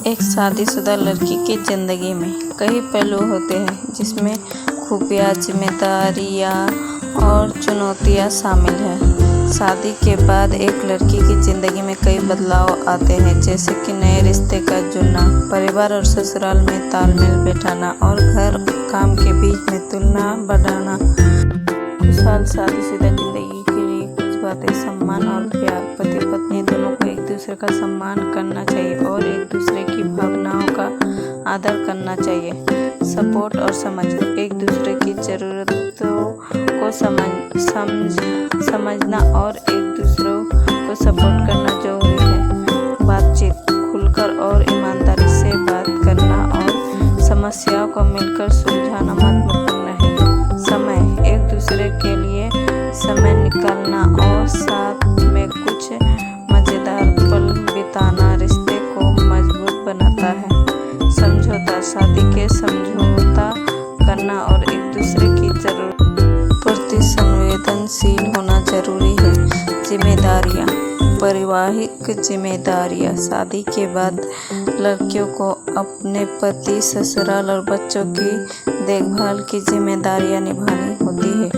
एक शादीशुदा लड़की की ज़िंदगी में कई पहलू होते हैं जिसमें खुफिया जिम्मेदारियां और चुनौतियां शामिल हैं। शादी के बाद एक लड़की की ज़िंदगी में कई बदलाव आते हैं, जैसे कि नए रिश्ते का जुड़ना, परिवार और ससुराल में तालमेल बैठाना और घर काम के बीच में तुलना बढ़ाना। खुशहाल शादीशुदा ज़िंदगी के लिए कुछ बातें: सम्मान और प्यार। पति पत्नी दोनों को एक दूसरे का सम्मान करना चाहिए और एक दूसरे की भावनाओं का आदर करना चाहिए। सपोर्ट और समझ। एक दूसरे की ज़रूरतों को समझना और एक दूसरे को सपोर्ट करना जरूरी है। बातचीत। खुलकर और ईमानदारी से बात करना और समस्याओं को मिलकर सुलझाना महत्वपूर्ण है। समय। एक दूसरे के लिए समय निकालना और साथ में कुछ मज़ेदार पल बिताना रिश्ते को मजबूत बनाता है। समझौता। शादी के समझौता करना और एक दूसरे की ज़रूरत प्रति संवेदनशील होना जरूरी है। जिम्मेदारियाँ। पारिवारिक जिम्मेदारियाँ। शादी के बाद लड़कियों को अपने पति, ससुराल और बच्चों की देखभाल की जिम्मेदारियाँ निभानी होती है।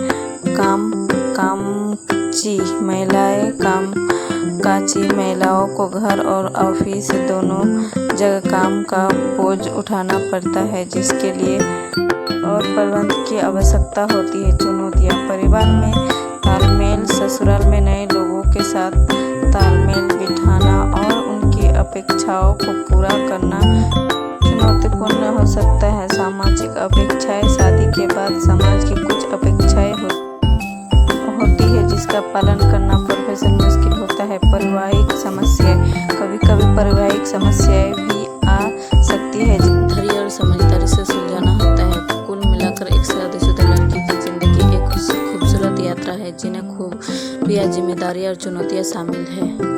कामकाजी महिलाओं को घर और ऑफिस दोनों जगह काम का बोझ उठाना पड़ता है, जिसके लिए और प्रबंध की आवश्यकता होती है। चुनौतियाँ। परिवार में तालमेल। ससुराल में नए लोगों के साथ तालमेल बिठाना और उनकी अपेक्षाओं को पूरा करना चुनौतीपूर्ण हो सकता है। सामाजिक अपेक्षाएं। शादी के बाद समाज की कुछ अपेक्षाएं होती है जिसका पालन करना प्रोफेशनल मुश्किल होता है। पारिवारिक समस्याएं। कभी कभी पारिवारिक समस्याएं भी आ सकती है, धैर्य और समझदारी से सुलझाना होता है। कुल मिलाकर एक शादीशुदा लड़की की जिंदगी एक खूबसूरत यात्रा है जिन्हें खूबियां, जिम्मेदारियां और चुनौतियां शामिल है।